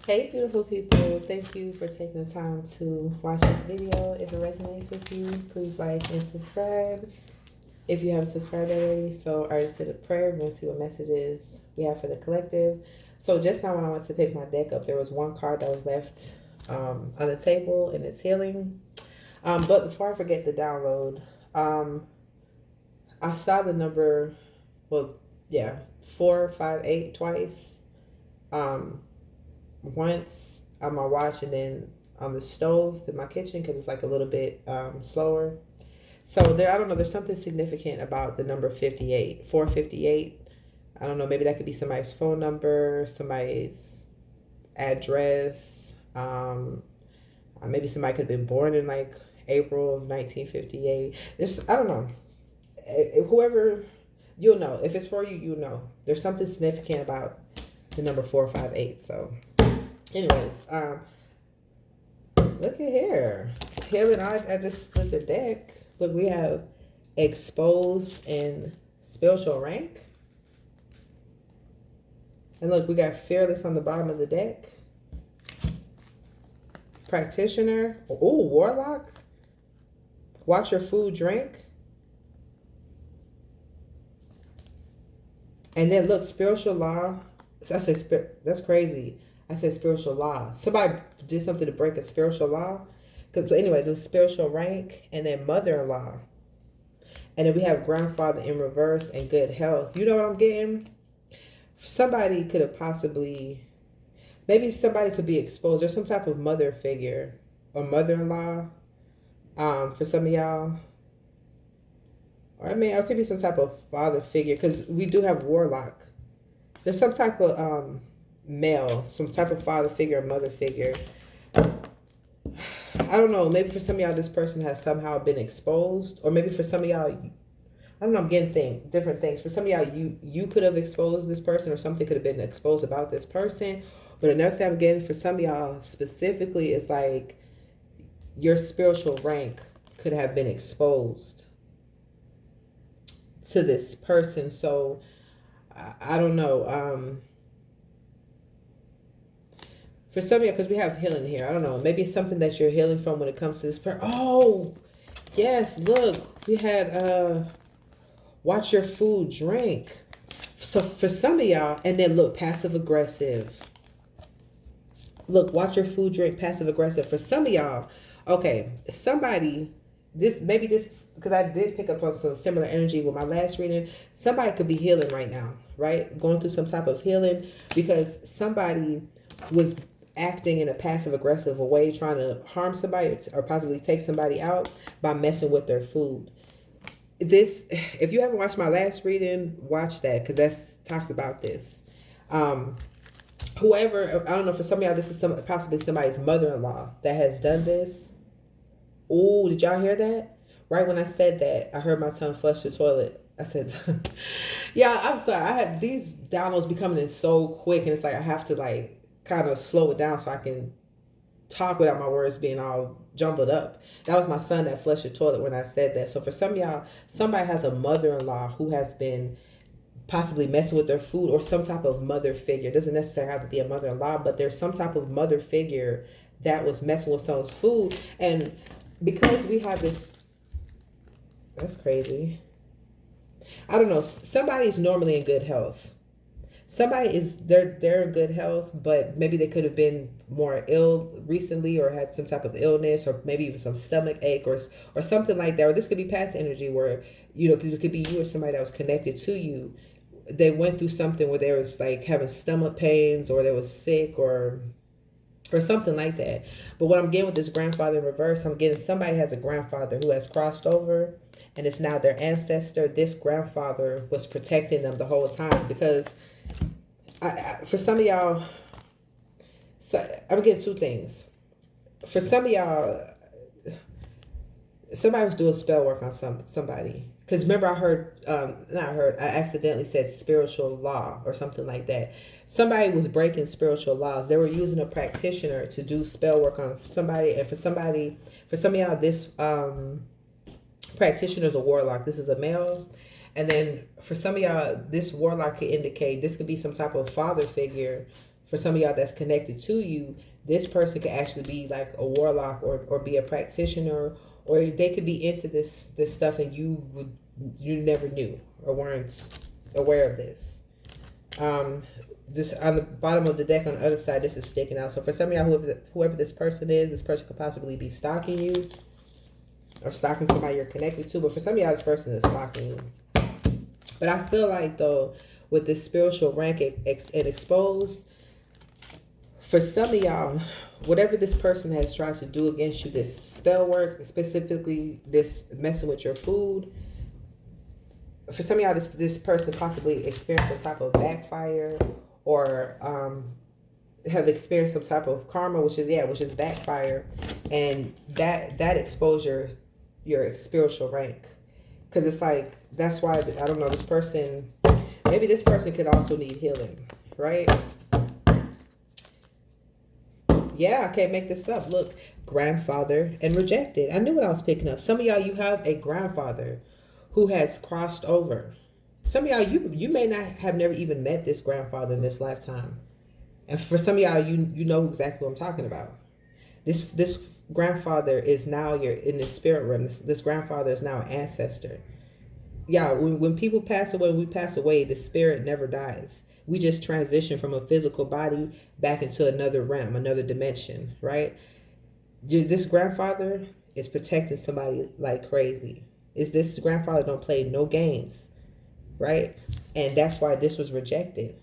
Hey, beautiful people. Thank you for taking the time to watch this video. If it resonates with you, please like and subscribe if you haven't subscribed already. So I already said a prayer. We're going to see what messages we have for the collective. So just now when I went to pick my deck up, there was one card that was left on the table, and it's healing. But before I forget the download, I saw the number, well, yeah, 458 twice. Once on my watch and then on the stove in my kitchen because it's like a little bit slower. So there, I don't know, there's something significant about the number 58, 458. I don't know, maybe that could be somebody's phone number, somebody's address. Maybe somebody could have been born in like April of 1958. There's, I don't know. Whoever, you'll know. If it's for you, you'll know. There's something significant about the number 458. So anyways, look at here. Healing, I just split the deck. Look, we have exposed and spiritual rank. And look, we got fearless on the bottom of the deck. Practitioner. Oh, warlock. Watch your food, drink. And then look, spiritual law. I said, that's crazy. I said spiritual law. Somebody did something to break a spiritual law. Because anyways, it was spiritual rank and then mother-in-law. And then we have grandfather in reverse and good health. You know what I'm getting? Somebody could have possibly, maybe somebody could be exposed. There's some type of mother figure or mother-in-law for some of y'all. Or I mean, it could be some type of father figure because we do have warlock. There's some type of male, some type of father figure or mother figure. I don't know. Maybe for some of y'all, this person has somehow been exposed. Or maybe for some of y'all, I don't know, I'm getting different things. For some of y'all, you could have exposed this person or something could have been exposed about this person. But another thing I'm getting for some of y'all specifically is like your spiritual rank could have been exposed to this person. So I don't know. For some of you, because we have healing here. I don't know. Maybe it's something that you're healing from when it comes to this person. Oh, yes. Look, we had watch your food, drink. So for some of y'all, and then look, passive aggressive. Look, watch your food, drink, passive aggressive. For some of y'all, okay, somebody, because I did pick up on some similar energy with my last reading. Somebody could be healing right now, right? Going through some type of healing because somebody was acting in a passive aggressive way, trying to harm somebody or possibly take somebody out by messing with their food. This, if you haven't watched my last reading, watch that because that talks about this. Whoever, I don't know, for some of y'all, this is possibly somebody's mother-in-law that has done this. Oh, did y'all hear that? Right when I said that, I heard my tongue flush the toilet. I said, yeah, I'm sorry. I had these downloads be coming in so quick, and it's like I have to like kind of slow it down so I can talk without my words being all jumbled up. That was my son that flushed the toilet when I said that. So for some of y'all, somebody has a mother-in-law who has been possibly messing with their food or some type of mother figure. It doesn't necessarily have to be a mother-in-law, but there's some type of mother figure that was messing with someone's food. And because we have this, that's crazy. I don't know. Somebody's normally in good health. Somebody is, they're in good health, but maybe they could have been more ill recently or had some type of illness or maybe even some stomach ache or something like that. Or this could be past energy where, you know, because it could be you or somebody that was connected to you. They went through something where they was like having stomach pains or they was sick or something like that. But what I'm getting with this grandfather in reverse, I'm getting somebody has a grandfather who has crossed over and it's now their ancestor. This grandfather was protecting them the whole time because for some of y'all, so I'm getting two things. For some of y'all, somebody was doing spell work on somebody. Because remember I accidentally said spiritual law or something like that. Somebody was breaking spiritual laws. They were using a practitioner to do spell work on somebody. And for some of y'all, this practitioner is a warlock. This is a male. And then for some of y'all, this warlock could indicate this could be some type of father figure For some of y'all that's connected to you, this person could actually be like a warlock, or be a practitioner, or they could be into this stuff, and you never knew or weren't aware of this. This on the bottom of the deck on the other side, this is sticking out. So for some of y'all, whoever this person is, this person could possibly be stalking you or stalking somebody you're connected to. But for some of y'all, this person is stalking you. But I feel like, though, with this spiritual rank it exposed, for some of y'all, whatever this person has tried to do against you, this spell work, specifically this messing with your food, for some of y'all, this person possibly experienced some type of backfire, or have experienced some type of karma, which is backfire, and that exposure your spiritual rank. Because it's like, that's why, I don't know, this person, maybe this person could also need healing, right? Yeah, I can't make this up. Look, grandfather and rejected. I knew what I was picking up. Some of y'all, you have a grandfather who has crossed over. Some of y'all, you may not have never even met this grandfather in this lifetime. And for some of y'all, you know exactly what I'm talking about. This grandfather is now in the spirit realm. This grandfather is now an ancestor. Yeah, when people pass away, we pass away, the spirit never dies. We just transition from a physical body back into another realm, another dimension, right? This grandfather is protecting somebody like crazy. This grandfather don't play no games, right? And that's why this was rejected.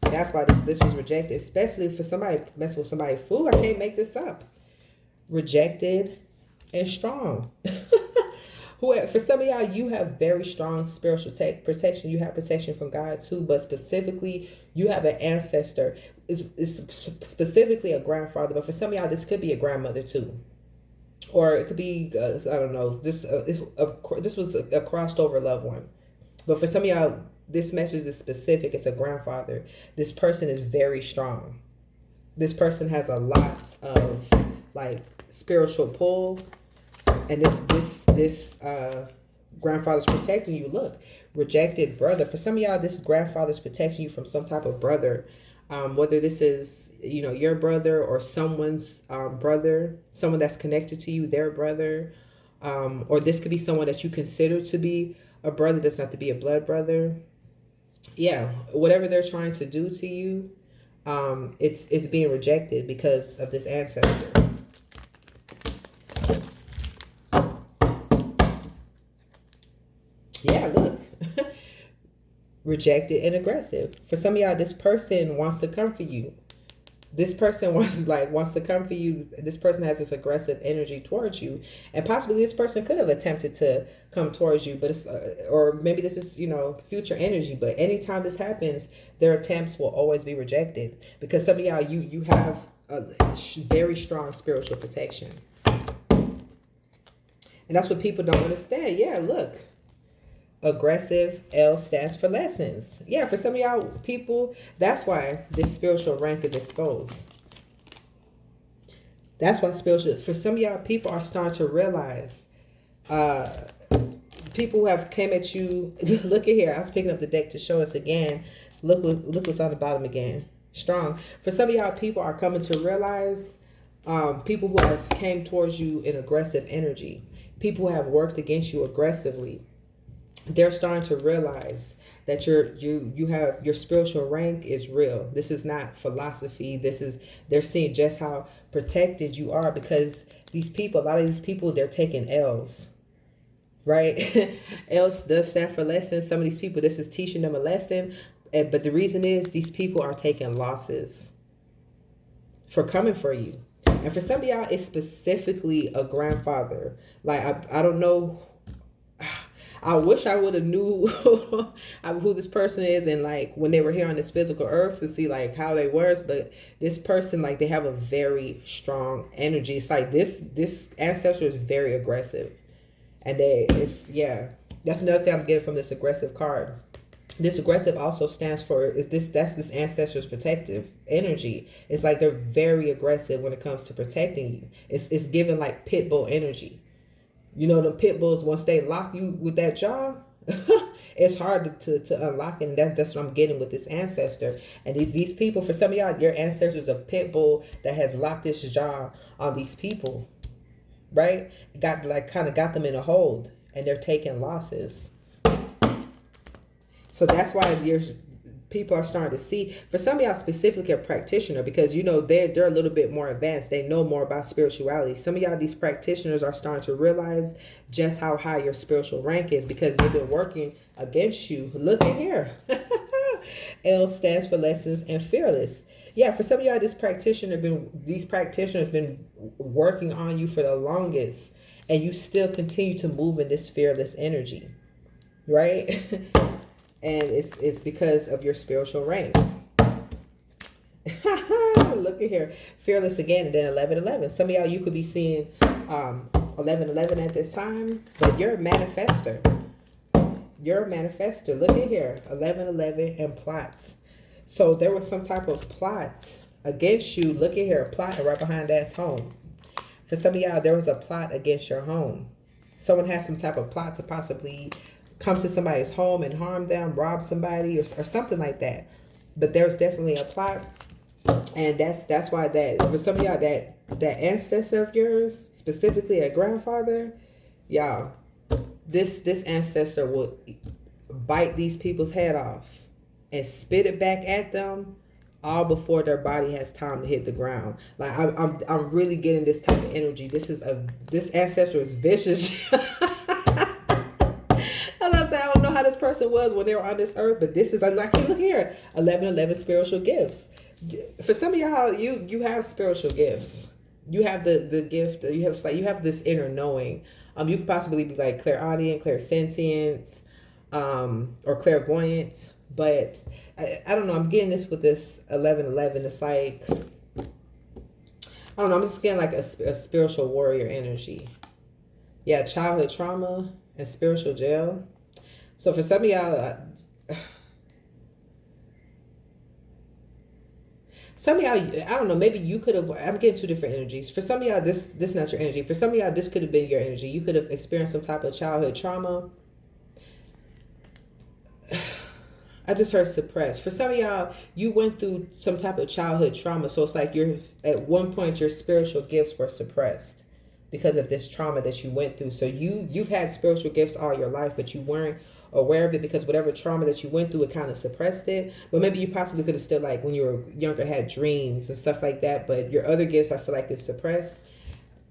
That's why this was rejected, especially for somebody messing with somebody's food. I can't make this up. Rejected and strong. For some of y'all, you have very strong spiritual protection. You have protection from God too, but specifically, you have an ancestor. It's specifically a grandfather, but for some of y'all, this could be a grandmother too. Or it could be, I don't know, this was a crossed over loved one. But for some of y'all, this message is specific. It's a grandfather. This person is very strong. This person has a lot of like spiritual pull. And this grandfather's protecting you. Look, rejected brother. For some of y'all, this grandfather's protecting you from some type of brother. Whether this is, your brother or someone's brother, someone that's connected to you, their brother. Or this could be someone that you consider to be a brother. Doesn't have to be a blood brother. Yeah, whatever they're trying to do to you, it's being rejected because of this ancestor. Yeah, look. Rejected and aggressive. For some of y'all, this person wants to come for you. This person wants to come for you. This person has this aggressive energy towards you, and possibly this person could have attempted to come towards you, but it's or maybe this is future energy. But anytime this happens, their attempts will always be rejected because some of y'all you have a very strong spiritual protection, and that's what people don't understand. Yeah, look. Aggressive, L stands for lessons. Yeah, for some of y'all people, that's why this spiritual rank is exposed. That's why for some of y'all people are starting to realize, people who have came at you, look at here, I was picking up the deck to show us again, look what's on the bottom again, strong. For some of y'all people are coming to realize, people who have came towards you in aggressive energy, people who have worked against you aggressively, they're starting to realize that you have your spiritual rank is real. This is not philosophy. They're seeing just how protected you are because a lot of these people, they're taking L's, right? L's does stand for lessons. Some of these people, this is teaching them a lesson. But the reason is these people are taking losses for coming for you. And for some of y'all, it's specifically a grandfather. Like, I don't know. I wish I would have knew who this person is and like when they were here on this physical earth to see like how they were. But this person, like, they have a very strong energy. It's like this ancestor is very aggressive, and that's another thing I'm getting from this aggressive card. This aggressive also stands for that's this ancestor's protective energy. It's like they're very aggressive when it comes to protecting you. It's given like Pitbull energy. The pit bulls, once they lock you with that jaw, It's hard to unlock it, and that's what I'm getting with this ancestor. And these people, for some of y'all, your ancestors a pit bull that has locked its jaw on these people, right? Got like kind of got them in a hold, and they're taking losses. So that's why people are starting to see. For some of y'all, specifically a practitioner, because they're a little bit more advanced. They know more about spirituality. Some of y'all, these practitioners, are starting to realize just how high your spiritual rank is because they've been working against you. Look at here. L stands for lessons and fearless. Yeah, for some of y'all, these practitioners been working on you for the longest, and you still continue to move in this fearless energy, right? And it's because of your spiritual rank. Look at here. Fearless again, and then 1111. Some of y'all, you could be seeing 1111 at this time, but you're a manifester. You're a manifester. Look at here. 1111 and plots. So there was some type of plots against you. Look at here. A plot right behind that's home. For some of y'all, there was a plot against your home. Someone has some type of plot to possibly come to somebody's home and harm them, rob somebody, or something like that. But there's definitely a plot, and that's why that for some of y'all, that ancestor of yours, specifically a grandfather, y'all, this ancestor will bite these people's head off and spit it back at them, all before their body has time to hit the ground. Like I'm really getting this type of energy. This ancestor is vicious. I don't know how this person was when they were on this earth, but this is like look here, 1111 spiritual gifts. For some of y'all, you have spiritual gifts. You have the gift. You have this inner knowing. You could possibly be like clairaudient, clairsentience, or clairvoyance. But I don't know. I'm getting this with this 1111. It's like I don't know. I'm just getting like a spiritual warrior energy. Yeah, childhood trauma and spiritual jail. So for some of y'all, I don't know, maybe you could have, I'm getting two different energies. For some of y'all, this is not your energy. For some of y'all, this could have been your energy. You could have experienced some type of childhood trauma. I just heard suppressed. For some of y'all, you went through some type of childhood trauma. So it's like at one point, your spiritual gifts were suppressed because of this trauma that you went through. So you've had spiritual gifts all your life, but you weren't aware of it because whatever trauma that you went through, it kind of suppressed it. But maybe you possibly could have still, like when you were younger, had dreams and stuff like that, but your other gifts, I feel like, is suppressed.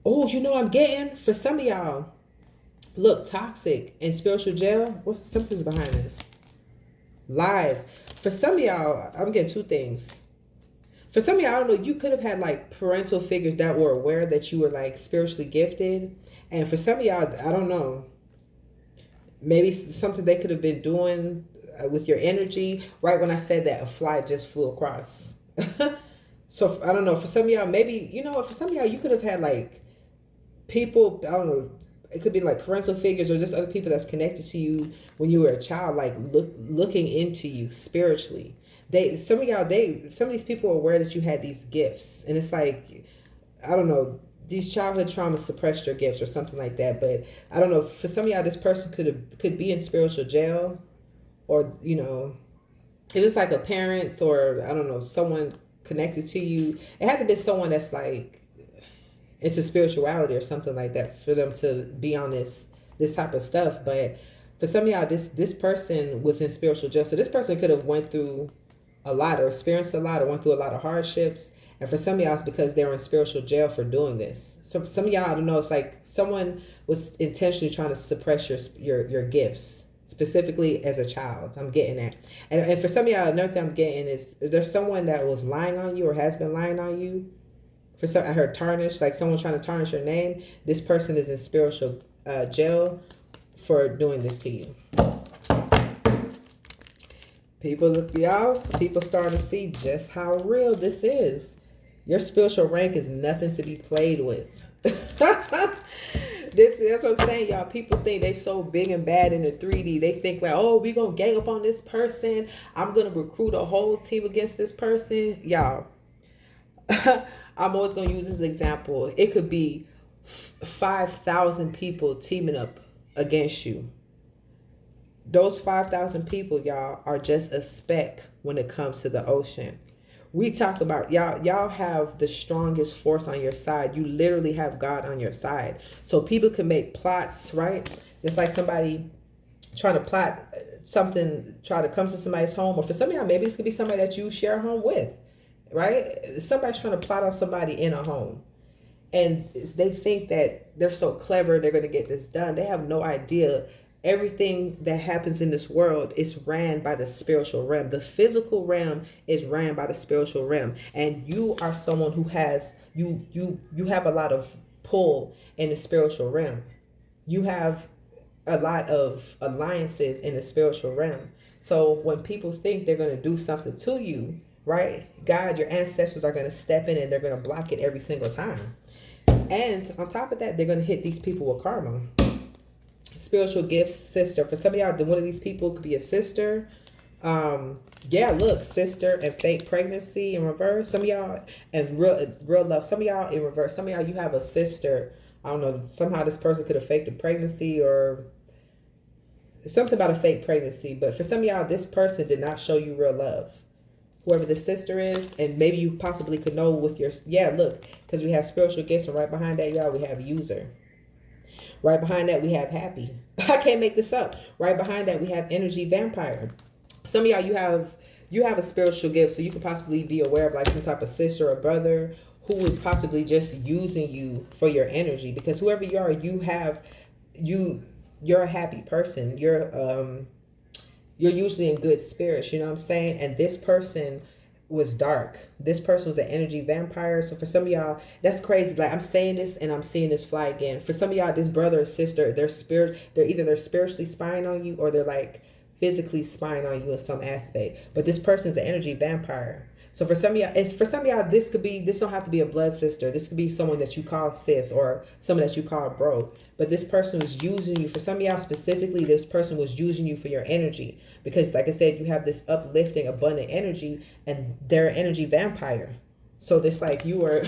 Oh, I'm getting, for some of y'all, look, toxic and spiritual jail. Something's behind this? Lies. For some of y'all, I'm getting two things. For some of y'all, I don't know, you could have had like parental figures that were aware that you were like spiritually gifted. And for some of y'all, I don't know, maybe something they could have been doing with your energy. Right when I said that, a fly just flew across. So I don't know, for some of y'all, maybe, for some of y'all, you could have had like people, I don't know, it could be like parental figures or just other people that's connected to you when you were a child, like looking into you spiritually. Some of these people are aware that you had these gifts, and it's like, I don't know, these childhood traumas suppressed your gifts or something like that. But I don't know, for some of y'all, this person could be in spiritual jail, or if it's like a parent or I don't know, someone connected to you. It had to be someone that's like into spirituality or something like that for them to be on this type of stuff. But for some of y'all, this person was in spiritual jail, so this person could have went through a lot or experienced a lot or went through a lot of hardships. And for some of y'all, it's because they were in spiritual jail for doing this. So some of y'all, I don't know, it's like someone was intentionally trying to suppress your gifts, specifically as a child. I'm getting that. And for some of y'all, another thing I'm getting is there's someone that was lying on you or has been lying on you. I heard tarnish, like someone trying to tarnish your name. This person is in spiritual jail for doing this to you. People starting to see just how real this is. Your spiritual rank is nothing to be played with. That's what I'm saying, y'all. People think they so big and bad in the 3D. They think like, oh, we gonna gang up on this person. I'm gonna recruit a whole team against this person. Y'all, I'm always gonna use this example. It could be 5,000 people teaming up against you. Those 5,000 people, y'all, are just a speck when it comes to the ocean. We talk about y'all have the strongest force on your side. You literally have God on your side. So people can make plots, right? Just like somebody trying to plot something, try to come to somebody's home, or for some of y'all, maybe this could be somebody that you share a home with, right? Somebody's trying to plot on somebody in a home. And they think that they're so clever, they're going to get this done. They have no idea. Everything that happens in this world is ran by the spiritual realm. The physical realm is ran by the spiritual realm, and you are someone who has you have a lot of pull in the spiritual realm. You have a lot of alliances in the spiritual realm. So when people think they're going to do something to you, right, God, your ancestors are going to step in and they're going to block it every single time. And on top of that, they're going to hit these people with karma. Spiritual gifts, sister. For some of y'all, one of these people could be a sister. Yeah, look, sister and fake pregnancy in reverse. Some of y'all, and real love. Some of y'all in reverse. Some of y'all, you have a sister. I don't know. Somehow this person could have faked a pregnancy or something about a fake pregnancy. But for some of y'all, this person did not show you real love. Whoever the sister is, and maybe you possibly could know with your, yeah, look, because we have spiritual gifts, and right behind that, y'all, we have user. Right behind that, we have happy. I can't make this up. Right behind that, we have energy vampire. Some of y'all, you have a spiritual gift, so you could possibly be aware of like some type of sister or brother who is possibly just using you for your energy. Because whoever you are, you're a happy person. You're usually in good spirits, you know what I'm saying? And this person was dark. This person was an energy vampire. So for some of y'all, that's crazy. Like I'm saying this and I'm seeing this fly again. For some of y'all, this brother or sister, they're either they're spiritually spying on you or they're like physically spying on you in some aspect. But this person's an energy vampire. So for some of y'all, this don't have to be a blood sister. This could be someone that you call sis or someone that you call bro. But this person was using you. For some of y'all specifically, this person was using you for your energy. Because like I said, you have this uplifting, abundant energy, and they're an energy vampire. So this like you were